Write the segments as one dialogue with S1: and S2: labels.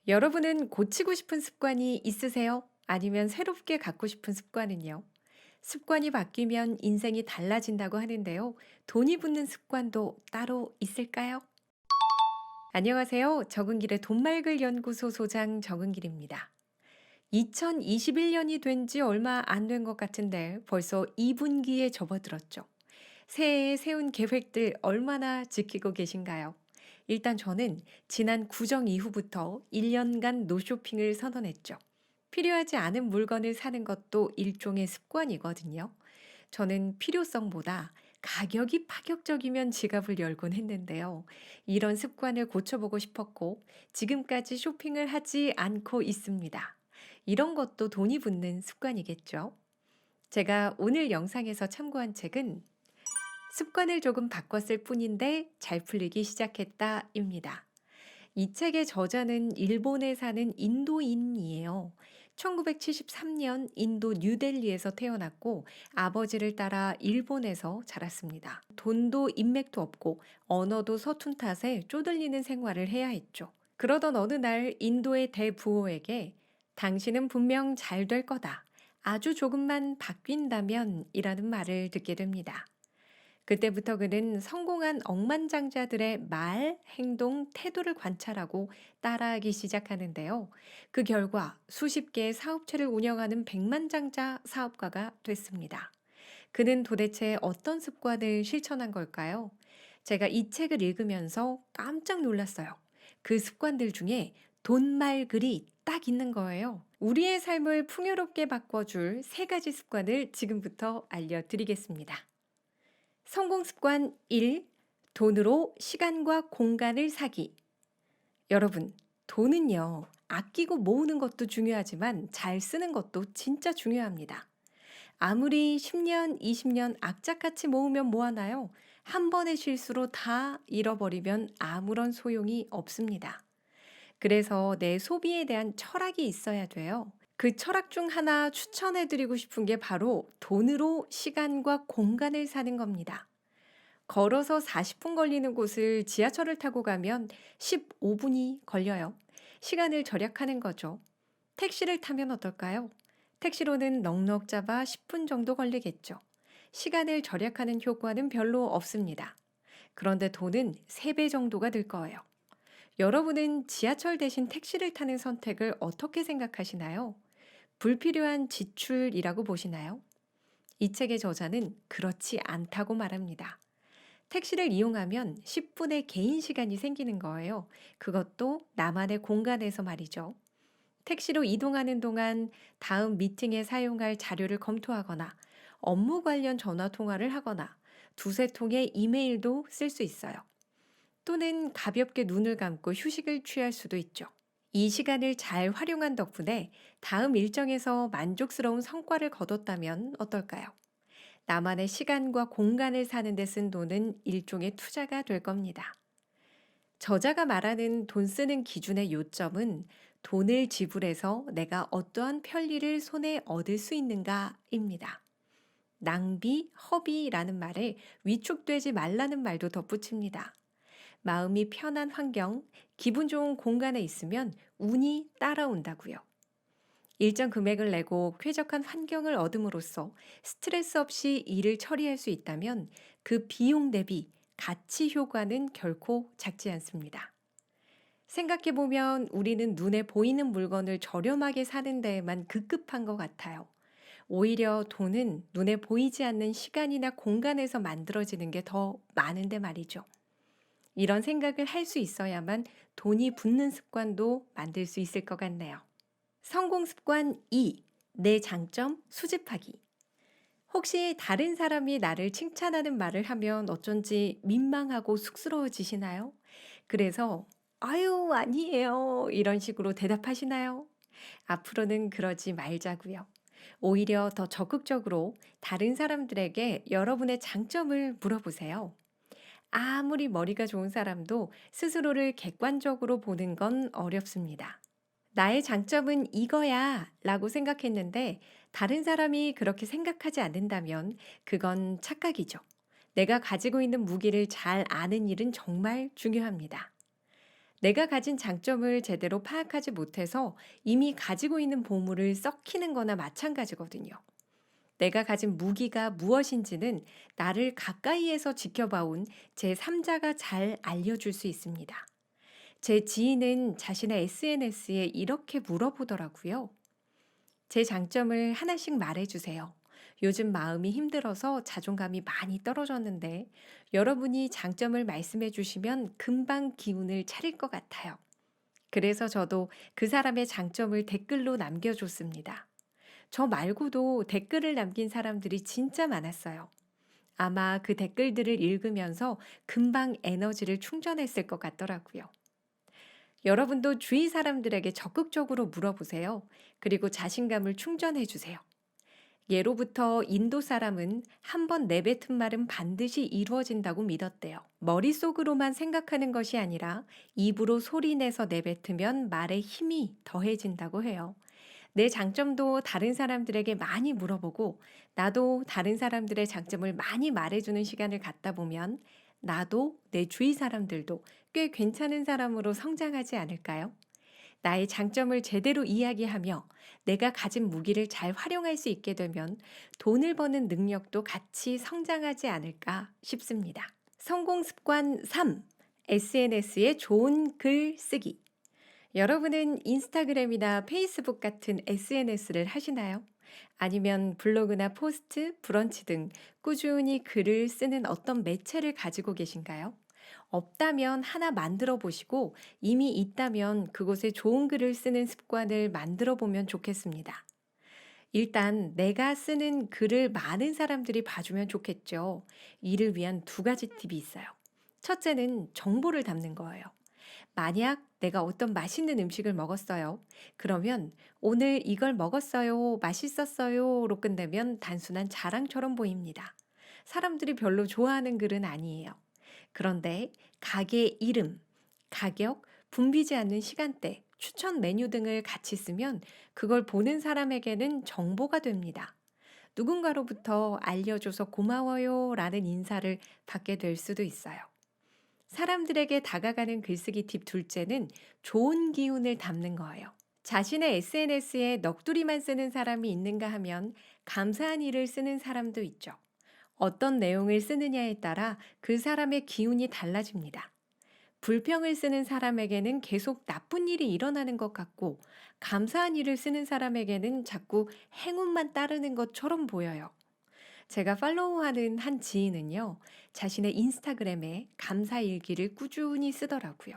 S1: 여러분은 고치고 싶은 습관이 있으세요? 아니면 새롭게 갖고 싶은 습관은요? 습관이 바뀌면 인생이 달라진다고 하는데요. 돈이 붙는 습관도 따로 있을까요? 안녕하세요. 적은길의 돈말글 연구소 소장 적은길입니다. 2021년이 된 지 얼마 안 된 것 같은데 벌써 2분기에 접어들었죠. 새해에 세운 계획들 얼마나 지키고 계신가요? 일단 저는 지난 구정 이후부터 1년간 노쇼핑을 선언했죠. 필요하지 않은 물건을 사는 것도 일종의 습관이거든요. 저는 필요성보다 가격이 파격적이면 지갑을 열곤 했는데요. 이런 습관을 고쳐보고 싶었고, 지금까지 쇼핑을 하지 않고 있습니다. 이런 것도 돈이 붙는 습관이겠죠. 제가 오늘 영상에서 참고한 책은 습관을 조금 바꿨을 뿐인데 잘 풀리기 시작했다입니다. 이 책의 저자는 일본에 사는 인도인이에요. 1973년 인도 뉴델리에서 태어났고 아버지를 따라 일본에서 자랐습니다. 돈도 인맥도 없고 언어도 서툰 탓에 쪼들리는 생활을 해야 했죠. 그러던 어느 날 인도의 대부호에게 당신은 분명 잘 될 거다. 아주 조금만 바뀐다면 이라는 말을 듣게 됩니다. 그때부터 그는 성공한 억만장자들의 말, 행동, 태도를 관찰하고 따라하기 시작하는데요. 그 결과 수십 개의 사업체를 운영하는 백만장자 사업가가 됐습니다. 그는 도대체 어떤 습관을 실천한 걸까요? 제가 이 책을 읽으면서 깜짝 놀랐어요. 그 습관들 중에 돈말글이 딱 있는 거예요. 우리의 삶을 풍요롭게 바꿔줄 세 가지 습관을 지금부터 알려드리겠습니다. 성공 습관 1. 돈으로 시간과 공간을 사기. 여러분, 돈은요, 아끼고 모으는 것도 중요하지만 잘 쓰는 것도 진짜 중요합니다. 아무리 10년, 20년 악착같이 모으면 뭐하나요? 한 번의 실수로 다 잃어버리면 아무런 소용이 없습니다. 그래서 내 소비에 대한 철학이 있어야 돼요. 그 철학 중 하나 추천해드리고 싶은 게 바로 돈으로 시간과 공간을 사는 겁니다. 걸어서 40분 걸리는 곳을 지하철을 타고 가면 15분이 걸려요. 시간을 절약하는 거죠. 택시를 타면 어떨까요? 택시로는 넉넉 잡아 10분 정도 걸리겠죠. 시간을 절약하는 효과는 별로 없습니다. 그런데 돈은 3배 정도가 들 거예요. 여러분은 지하철 대신 택시를 타는 선택을 어떻게 생각하시나요? 불필요한 지출이라고 보시나요? 이 책의 저자는 그렇지 않다고 말합니다. 택시를 이용하면 10분의 개인 시간이 생기는 거예요. 그것도 나만의 공간에서 말이죠. 택시로 이동하는 동안 다음 미팅에 사용할 자료를 검토하거나 업무 관련 전화 통화를 하거나 두세 통의 이메일도 쓸 수 있어요. 또는 가볍게 눈을 감고 휴식을 취할 수도 있죠. 이 시간을 잘 활용한 덕분에 다음 일정에서 만족스러운 성과를 거뒀다면 어떨까요? 나만의 시간과 공간을 사는 데 쓴 돈은 일종의 투자가 될 겁니다. 저자가 말하는 돈 쓰는 기준의 요점은 돈을 지불해서 내가 어떠한 편리를 손에 얻을 수 있는가입니다. 낭비, 허비라는 말에 위축되지 말라는 말도 덧붙입니다. 마음이 편한 환경, 기분 좋은 공간에 있으면 운이 따라온다고요. 일정 금액을 내고 쾌적한 환경을 얻음으로써 스트레스 없이 일을 처리할 수 있다면 그 비용 대비 가치 효과는 결코 작지 않습니다. 생각해보면 우리는 눈에 보이는 물건을 저렴하게 사는 데에만 급급한 것 같아요. 오히려 돈은 눈에 보이지 않는 시간이나 공간에서 만들어지는 게 더 많은데 말이죠. 이런 생각을 할 수 있어야만 돈이 붙는 습관도 만들 수 있을 것 같네요. 성공 습관 2. 내 장점 수집하기. 혹시 다른 사람이 나를 칭찬하는 말을 하면 어쩐지 민망하고 쑥스러워지시나요? 그래서 아유, 아니에요. 이런 식으로 대답하시나요? 앞으로는 그러지 말자고요. 오히려 더 적극적으로 다른 사람들에게 여러분의 장점을 물어보세요. 아무리 머리가 좋은 사람도 스스로를 객관적으로 보는 건 어렵습니다. 나의 장점은 이거야 라고 생각했는데 다른 사람이 그렇게 생각하지 않는다면 그건 착각이죠. 내가 가지고 있는 무기를 잘 아는 일은 정말 중요합니다. 내가 가진 장점을 제대로 파악하지 못해서 이미 가지고 있는 보물을 썩히는 거나 마찬가지거든요. 내가 가진 무기가 무엇인지는 나를 가까이에서 지켜봐온 제3자가 잘 알려줄 수 있습니다. 제 지인은 자신의 SNS에 이렇게 물어보더라고요. 제 장점을 하나씩 말해주세요. 요즘 마음이 힘들어서 자존감이 많이 떨어졌는데 여러분이 장점을 말씀해 주시면 금방 기운을 차릴 것 같아요. 그래서 저도 그 사람의 장점을 댓글로 남겨줬습니다. 저 말고도 댓글을 남긴 사람들이 진짜 많았어요. 아마 그 댓글들을 읽으면서 금방 에너지를 충전했을 것 같더라고요. 여러분도 주위 사람들에게 적극적으로 물어보세요. 그리고 자신감을 충전해 주세요. 예로부터 인도 사람은 한 번 내뱉은 말은 반드시 이루어진다고 믿었대요. 머릿속으로만 생각하는 것이 아니라 입으로 소리내서 내뱉으면 말에 힘이 더해진다고 해요. 내 장점도 다른 사람들에게 많이 물어보고 나도 다른 사람들의 장점을 많이 말해주는 시간을 갖다 보면 나도 내 주위 사람들도 꽤 괜찮은 사람으로 성장하지 않을까요? 나의 장점을 제대로 이야기하며 내가 가진 무기를 잘 활용할 수 있게 되면 돈을 버는 능력도 같이 성장하지 않을까 싶습니다. 성공 습관 3. SNS에 좋은 글 쓰기. 여러분은 인스타그램이나 페이스북 같은 SNS를 하시나요? 아니면 블로그나 포스트, 브런치 등 꾸준히 글을 쓰는 어떤 매체를 가지고 계신가요? 없다면 하나 만들어 보시고 이미 있다면 그곳에 좋은 글을 쓰는 습관을 만들어 보면 좋겠습니다. 일단 내가 쓰는 글을 많은 사람들이 봐주면 좋겠죠. 이를 위한 두 가지 팁이 있어요. 첫째는 정보를 담는 거예요. 만약 내가 어떤 맛있는 음식을 먹었어요. 그러면 오늘 이걸 먹었어요. 맛있었어요.로 끝내면 단순한 자랑처럼 보입니다. 사람들이 별로 좋아하는 글은 아니에요. 그런데 가게 이름, 가격, 붐비지 않는 시간대, 추천 메뉴 등을 같이 쓰면 그걸 보는 사람에게는 정보가 됩니다. 누군가로부터 알려줘서 고마워요 라는 인사를 받게 될 수도 있어요. 사람들에게 다가가는 글쓰기 팁 둘째는 좋은 기운을 담는 거예요. 자신의 SNS에 넋두리만 쓰는 사람이 있는가 하면 감사한 일을 쓰는 사람도 있죠. 어떤 내용을 쓰느냐에 따라 그 사람의 기운이 달라집니다. 불평을 쓰는 사람에게는 계속 나쁜 일이 일어나는 것 같고, 감사한 일을 쓰는 사람에게는 자꾸 행운만 따르는 것처럼 보여요. 제가 팔로우하는 한 지인은요, 자신의 인스타그램에 감사 일기를 꾸준히 쓰더라고요.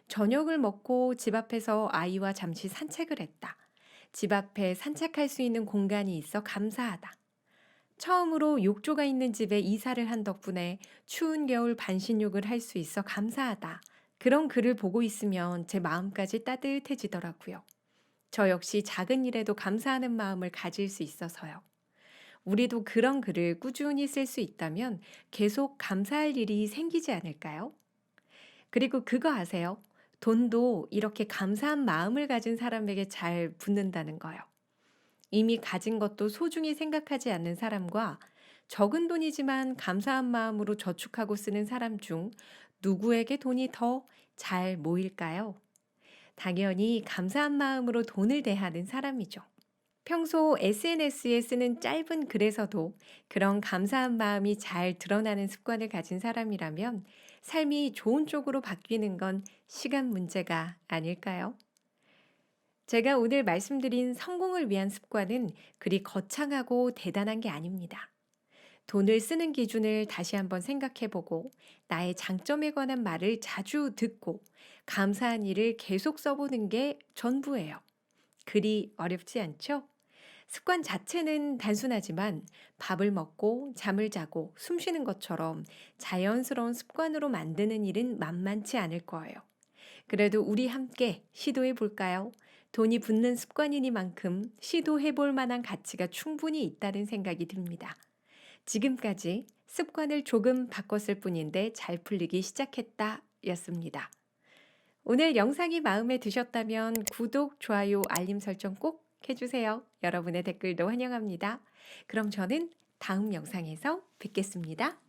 S1: 저녁을 먹고 집 앞에서 아이와 잠시 산책을 했다. 집 앞에 산책할 수 있는 공간이 있어 감사하다. 처음으로 욕조가 있는 집에 이사를 한 덕분에 추운 겨울 반신욕을 할 수 있어 감사하다. 그런 글을 보고 있으면 제 마음까지 따뜻해지더라고요. 저 역시 작은 일에도 감사하는 마음을 가질 수 있어서요. 우리도 그런 글을 꾸준히 쓸 수 있다면 계속 감사할 일이 생기지 않을까요? 그리고 그거 아세요? 돈도 이렇게 감사한 마음을 가진 사람에게 잘 붙는다는 거요. 이미 가진 것도 소중히 생각하지 않는 사람과 적은 돈이지만 감사한 마음으로 저축하고 쓰는 사람 중 누구에게 돈이 더 잘 모일까요? 당연히 감사한 마음으로 돈을 대하는 사람이죠. 평소 SNS에 쓰는 짧은 글에서도 그런 감사한 마음이 잘 드러나는 습관을 가진 사람이라면 삶이 좋은 쪽으로 바뀌는 건 시간 문제가 아닐까요? 제가 오늘 말씀드린 성공을 위한 습관은 그리 거창하고 대단한 게 아닙니다. 돈을 쓰는 기준을 다시 한번 생각해 보고 나의 장점에 관한 말을 자주 듣고 감사한 일을 계속 써보는 게 전부예요. 그리 어렵지 않죠? 습관 자체는 단순하지만 밥을 먹고 잠을 자고 숨 쉬는 것처럼 자연스러운 습관으로 만드는 일은 만만치 않을 거예요. 그래도 우리 함께 시도해 볼까요? 돈이 붙는 습관이니만큼 시도해 볼 만한 가치가 충분히 있다는 생각이 듭니다. 지금까지 습관을 조금 바꿨을 뿐인데 잘 풀리기 시작했다 였습니다. 오늘 영상이 마음에 드셨다면 구독, 좋아요, 알림 설정 꼭 해주세요. 여러분의 댓글도 환영합니다. 그럼 저는 다음 영상에서 뵙겠습니다.